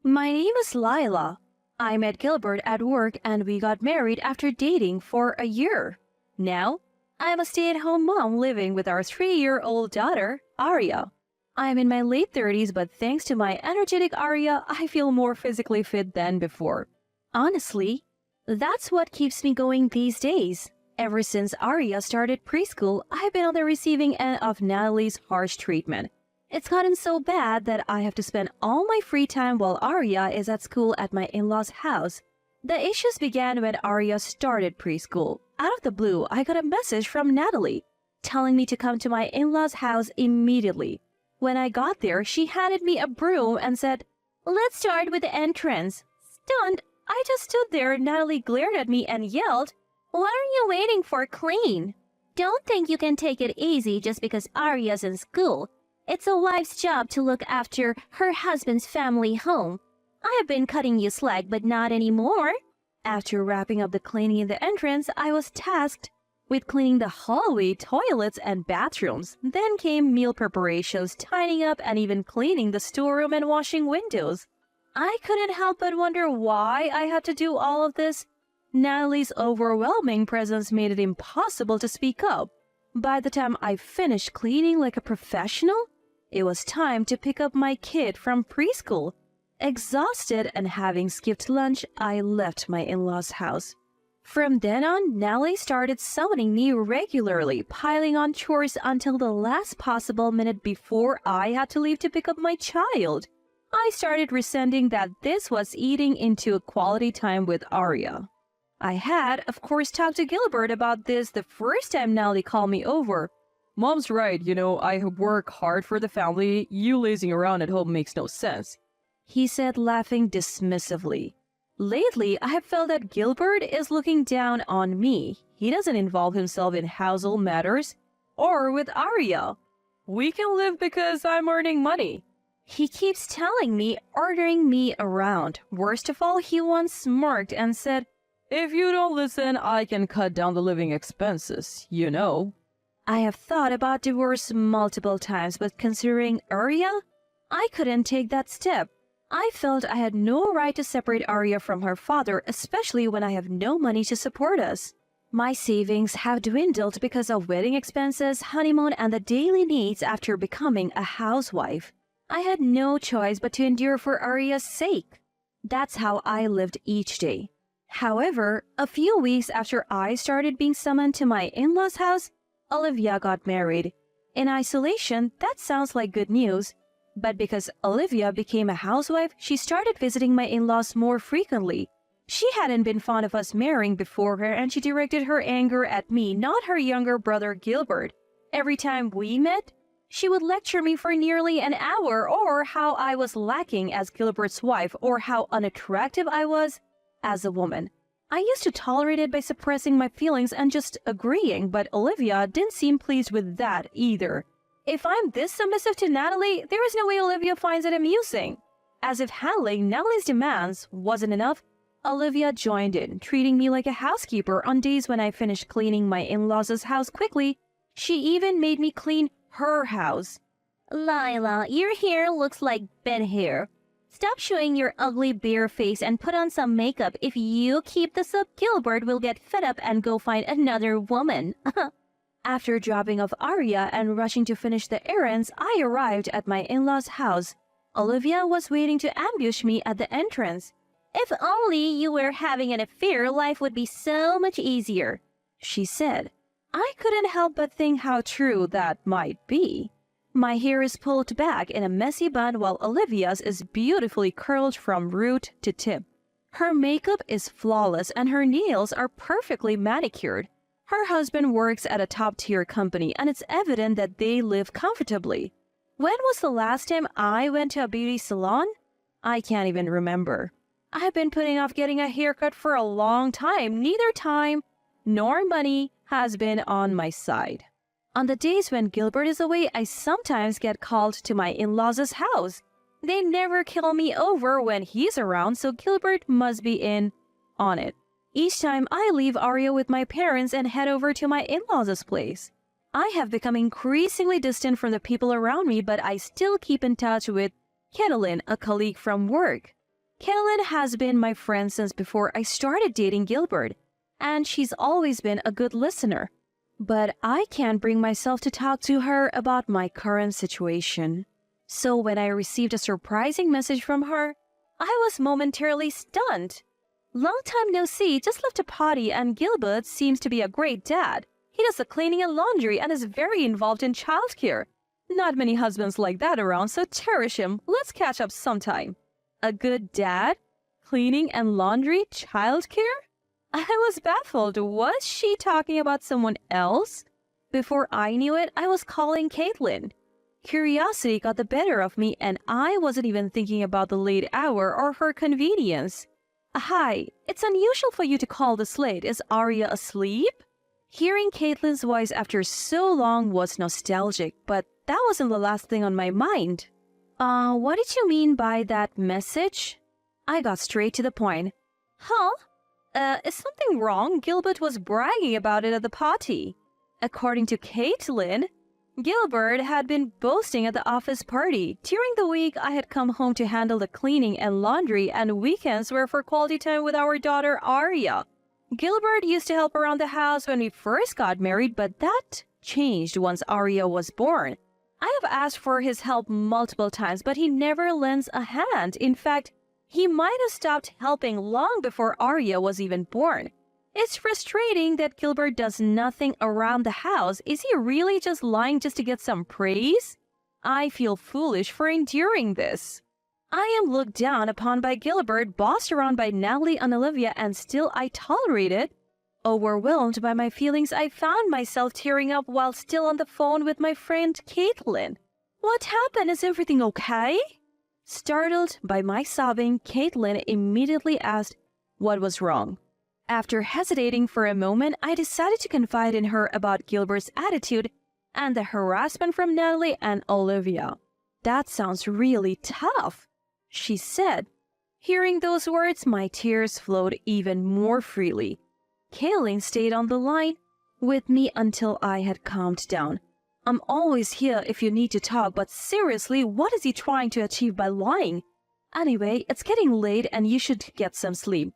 My name is Lila. I met Gilbert at work and we got married after dating for a year. Now, I'm a stay-at-home mom living with our 3-year-old daughter, Arya. I'm in my late 30s, but thanks to my energetic Arya, I feel more physically fit than before. Honestly, that's what keeps me going these days. Ever since Arya started preschool, I've been on the receiving end of Natalie's harsh treatment. It's gotten so bad that I have to spend all my free time while Arya is at school at my in-laws' house. The issues began when Arya started preschool. Out of the blue, I got a message from Natalie telling me to come to my in-laws' house immediately. When I got there, she handed me a broom and said, "Let's start with the entrance." Stunned, I just stood there. Natalie glared at me and yelled, "What are you waiting for? Clean! Don't think you can take it easy just because Arya's in school. It's a wife's job to look after her husband's family home. I have been cutting you slack, but not anymore." After wrapping up the cleaning in the entrance, I was tasked with cleaning the hallway, toilets, and bathrooms. Then came meal preparations, tidying up, and even cleaning the storeroom and washing windows. I couldn't help but wonder why I had to do all of this. Natalie's overwhelming presence made it impossible to speak up. By the time I finished cleaning like a professional, it was time to pick up my kid from preschool. Exhausted and having skipped lunch, I left my in-laws' house. From then on, Natalie started summoning me regularly, piling on chores until the last possible minute before I had to leave to pick up my child. I started resenting that this was eating into quality time with Arya. I had, of course, talked to Gilbert about this the first time Natalie called me over. "Mom's right, I work hard for the family. You lazing around at home makes no sense," he said, laughing dismissively. Lately, I have felt that Gilbert is looking down on me. He doesn't involve himself in household matters or with Arya. "We can live because I'm earning money," he keeps telling me, ordering me around. Worst of all, he once smirked and said, "If you don't listen, I can cut down the living expenses, I have thought about divorce multiple times, but considering Arya, I couldn't take that step. I felt I had no right to separate Arya from her father, especially when I have no money to support us. My savings have dwindled because of wedding expenses, honeymoon, and the daily needs after becoming a housewife. I had no choice but to endure for Arya's sake. That's how I lived each day. However, a few weeks after I started being summoned to my in-laws' house, Olivia got married. In isolation, that sounds like good news. But because Olivia became a housewife, she started visiting my in-laws more frequently. She hadn't been fond of us marrying before her, and she directed her anger at me, not her younger brother Gilbert. Every time we met, she would lecture me for nearly an hour, or how I was lacking as Gilbert's wife, or how unattractive I was as a woman. I used to tolerate it by suppressing my feelings and just agreeing, but Olivia didn't seem pleased with that either. If I'm this submissive to Natalie, there is no way Olivia finds it amusing. As if handling Natalie's demands wasn't enough, Olivia joined in, treating me like a housekeeper on days when I finished cleaning my in-laws' house quickly. She even made me clean her house. "Lila, your hair looks like bed hair. Stop showing your ugly bare face and put on some makeup. If you keep this up, Gilbert will get fed up and go find another woman." After dropping off Arya and rushing to finish the errands, I arrived at my in-laws' house. Olivia was waiting to ambush me at the entrance. "If only you were having an affair, life would be so much easier," she said. I couldn't help but think how true that might be. My hair is pulled back in a messy bun while Olivia's is beautifully curled from root to tip. Her makeup is flawless and her nails are perfectly manicured. Her husband works at a top-tier company, and it's evident that they live comfortably. When was the last time I went to a beauty salon? I can't even remember. I've been putting off getting a haircut for a long time. Neither time nor money has been on my side. On the days when Gilbert is away, I sometimes get called to my in-laws' house. They never kill me over when he's around, so Gilbert must be in on it. Each time I leave Arya with my parents and head over to my in-laws' place. I have become increasingly distant from the people around me, but I still keep in touch with Ketelin, a colleague from work. Caitlin has been my friend since before I started dating Gilbert, and she's always been a good listener. But I can't bring myself to talk to her about my current situation. So when I received a surprising message from her, I was momentarily stunned. Long time no see, just left a party, and Gilbert seems to be a great dad. He does the cleaning and laundry and is very involved in childcare. Not many husbands like that around, so cherish him. Let's catch up sometime. A good dad? Cleaning and laundry? Childcare? I was baffled. Was she talking about someone else? Before I knew it, I was calling Caitlin. Curiosity got the better of me, and I wasn't even thinking about the late hour or her convenience. Hi, it's unusual for you to call this late. Is Arya asleep? Hearing Caitlin's voice after so long was nostalgic, but that wasn't the last thing on my mind. What did you mean by that message? I got straight to the point. Huh? Is something wrong? Gilbert was bragging about it at the party. According to Caitlin, Gilbert had been boasting at the office party. During the week, I had come home to handle the cleaning and laundry, and weekends were for quality time with our daughter Arya. Gilbert used to help around the house when we first got married, but that changed once Arya was born. I have asked for his help multiple times, but he never lends a hand. In fact, he might have stopped helping long before Arya was even born. It's frustrating that Gilbert does nothing around the house. Is he really just lying just to get some praise? I feel foolish for enduring this. I am looked down upon by Gilbert, bossed around by Natalie and Olivia, and still I tolerate it. Overwhelmed by my feelings, I found myself tearing up while still on the phone with my friend Caitlin. What happened? Is everything okay? Startled by my sobbing, Caitlin immediately asked what was wrong. After hesitating for a moment, I decided to confide in her about Gilbert's attitude and the harassment from Natalie and Olivia. That sounds really tough, she said. Hearing those words, my tears flowed even more freely. Caitlin stayed on the line with me until I had calmed down. I'm always here if you need to talk, but seriously, what is he trying to achieve by lying? Anyway, it's getting late and you should get some sleep.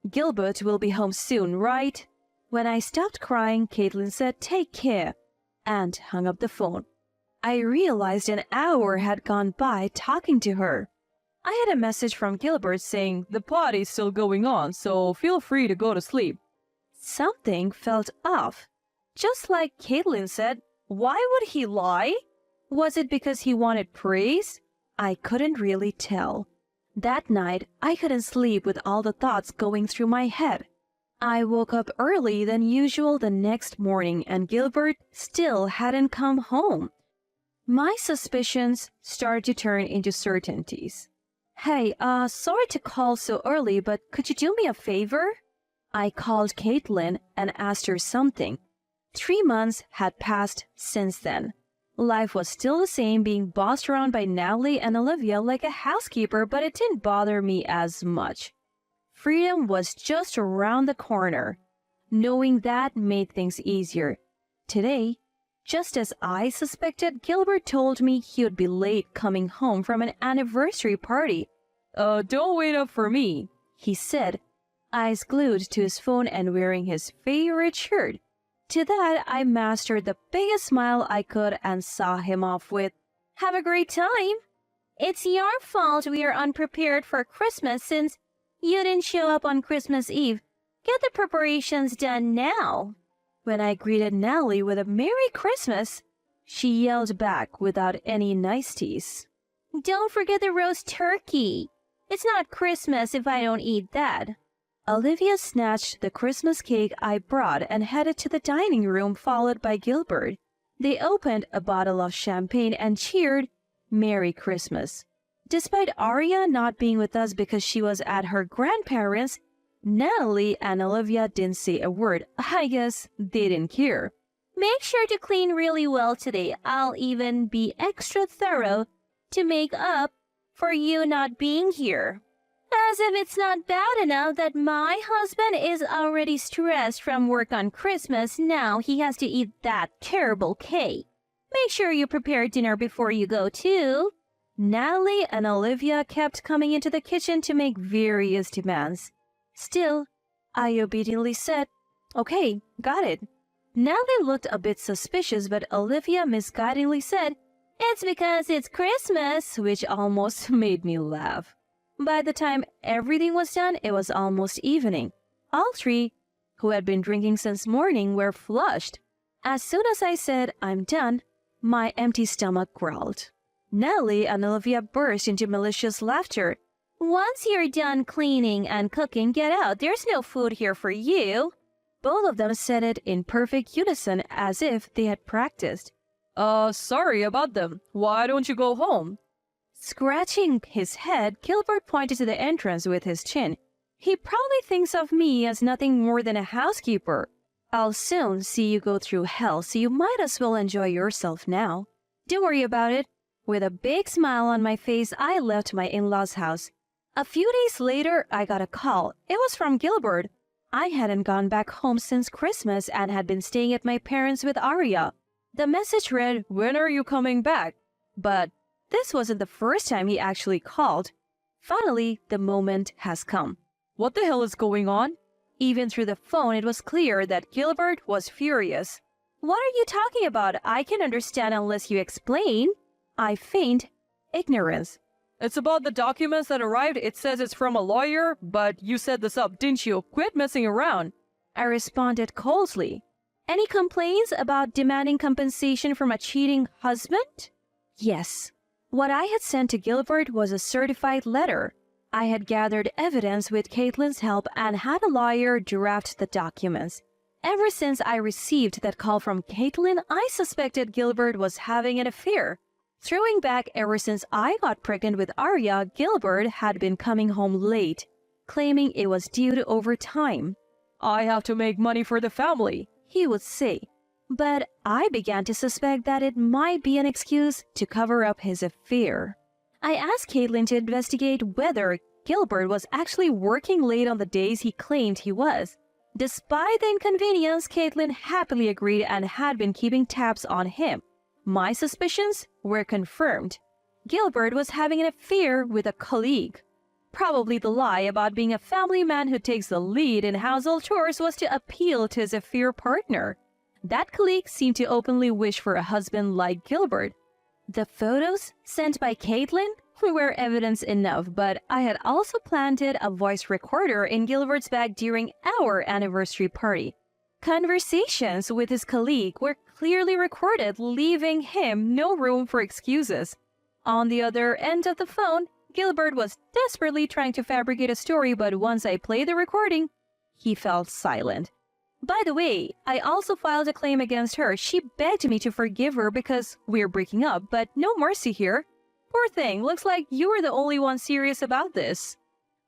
Gilbert will be home soon, right? When I stopped crying, Caitlin said, "Take care," and hung up the phone. I realized an hour had gone by talking to her. I had a message from Gilbert saying, "The party's still going on, so feel free to go to sleep." Something felt off. Just like Caitlin said, why would he lie? Was it because he wanted praise? I couldn't really tell. That night, I couldn't sleep with all the thoughts going through my head. I woke up early than usual the next morning, and Gilbert still hadn't come home. My suspicions started to turn into certainties. Hey, sorry to call so early, but could you do me a favor? I called Caitlin and asked her something. 3 months had passed since then. Life was still the same, being bossed around by Natalie and Olivia like a housekeeper, but it didn't bother me as much. Freedom was just around the corner. Knowing that made things easier. Today, just as I suspected, Gilbert told me he would be late coming home from an anniversary party. Don't wait up for me," he said, eyes glued to his phone and wearing his favorite shirt. To that, I mastered the biggest smile I could and saw him off with, "Have a great time. It's your fault we are unprepared for Christmas since you didn't show up on Christmas Eve. Get the preparations done now." When I greeted Natalie with a "Merry Christmas," she yelled back without any niceties, "Don't forget the roast turkey. It's not Christmas if I don't eat that." Olivia snatched the Christmas cake I brought and headed to the dining room, followed by Gilbert. They opened a bottle of champagne and cheered "Merry Christmas." Despite Arya not being with us because she was at her grandparents', Natalie and Olivia didn't say a word. I guess they didn't care. "Make sure to clean really well today. I'll even be extra thorough to make up for you not being here." As if it's not bad enough that my husband is already stressed from work on Christmas, now he has to eat that terrible cake. Make sure you prepare dinner before you go, too. Natalie and Olivia kept coming into the kitchen to make various demands. Still, I obediently said, "Okay, got it." Natalie looked a bit suspicious, but Olivia misguidingly said, "It's because it's Christmas," which almost made me laugh. By the time everything was done, it was almost evening. All three, who had been drinking since morning, were flushed. As soon as I said, "I'm done," my empty stomach growled. Natalie and Olivia burst into malicious laughter. "Once you're done cleaning and cooking, get out. There's no food here for you." Both of them said it in perfect unison as if they had practiced. Sorry about them. Why don't you go home?" Scratching his head, Gilbert pointed to the entrance with his chin. "He probably thinks of me as nothing more than a housekeeper. I'll soon see you go through hell, so you might as well enjoy yourself now. Don't worry about it." With a big smile on my face, I left my in-laws' house. A few days later, I got a call. It was from Gilbert. I hadn't gone back home since Christmas and had been staying at my parents' with Arya. The message read, "When are you coming back?" But this wasn't the first time he actually called. Finally, the moment has come. What the hell is going on? Even through the phone, it was clear that Gilbert was furious. "What are you talking about? I can understand unless you explain." I feigned ignorance. "It's about the documents that arrived. It says it's from a lawyer, but you set this up, didn't you? Quit messing around." I responded coldly. "Any complaints about demanding compensation from a cheating husband?" Yes. What I had sent to Gilbert was a certified letter. I had gathered evidence with Caitlin's help and had a lawyer draft the documents. Ever since I received that call from Caitlin, I suspected Gilbert was having an affair. Throwing back, ever since I got pregnant with Arya, Gilbert had been coming home late, claiming it was due to overtime. "I have to make money for the family," he would say. But I began to suspect that it might be an excuse to cover up his affair. I asked Caitlin to investigate whether Gilbert was actually working late on the days he claimed he was. Despite the inconvenience, Caitlin happily agreed and had been keeping tabs on him. My suspicions were confirmed. Gilbert was having an affair with a colleague. Probably the lie about being a family man who takes the lead in household chores was to appeal to his affair partner. That colleague seemed to openly wish for a husband like Gilbert. The photos sent by Caitlin were evidence enough, but I had also planted a voice recorder in Gilbert's bag during our anniversary party. Conversations with his colleague were clearly recorded, leaving him no room for excuses. On the other end of the phone, Gilbert was desperately trying to fabricate a story, but once I played the recording, he fell silent. By the way, I also filed a claim against her. She begged me to forgive her because we're breaking up, but no mercy here. Poor thing, looks like you were the only one serious about this.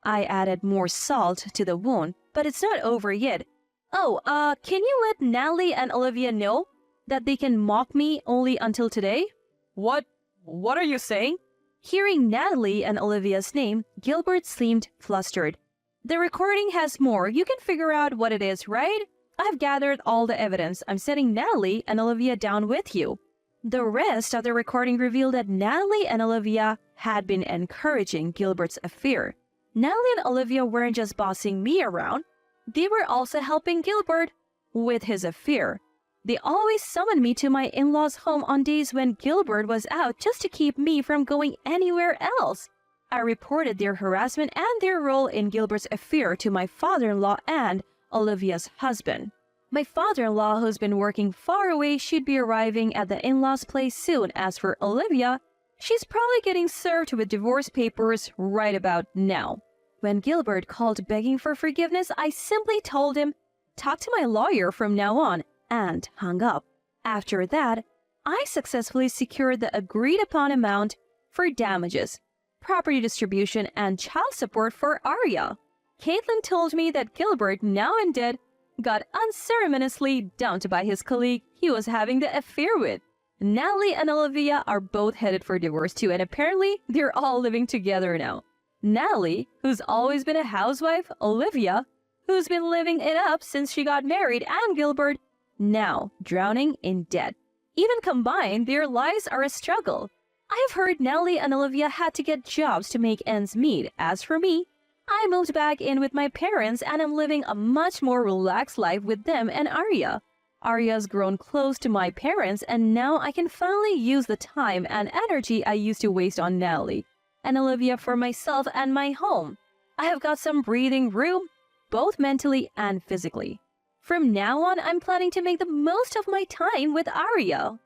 I added more salt to the wound, but it's not over yet. Can you let Natalie and Olivia know that they can mock me only until today? What are you saying? Hearing Natalie and Olivia's name, Gilbert seemed flustered. The recording has more. You can figure out what it is, right? I've gathered all the evidence. I'm setting Natalie and Olivia down with you. The rest of the recording revealed that Natalie and Olivia had been encouraging Gilbert's affair. Natalie and Olivia weren't just bossing me around. They were also helping Gilbert with his affair. They always summoned me to my in-laws' home on days when Gilbert was out just to keep me from going anywhere else. I reported their harassment and their role in Gilbert's affair to my father-in-law and Olivia's husband. My father-in-law, who's been working far away, should be arriving at the in-laws' place soon. As for Olivia, she's probably getting served with divorce papers right about now. When Gilbert called begging for forgiveness, I simply told him, "Talk to my lawyer from now on," and hung up. After that, I successfully secured the agreed-upon amount for damages, property distribution, and child support for Arya. Caitlin told me that Gilbert, now in debt, got unceremoniously dumped by his colleague he was having the affair with. Natalie and Olivia are both headed for divorce too, and apparently they're all living together now. Natalie, who's always been a housewife, Olivia, who's been living it up since she got married, and Gilbert, now drowning in debt. Even combined, their lives are a struggle. I've heard Nellie and Olivia had to get jobs to make ends meet. As for me, I moved back in with my parents and am living a much more relaxed life with them and Arya. Arya's grown close to my parents and now I can finally use the time and energy I used to waste on Nellie and Olivia for myself and my home. I have got some breathing room, both mentally and physically. From now on, I'm planning to make the most of my time with Arya.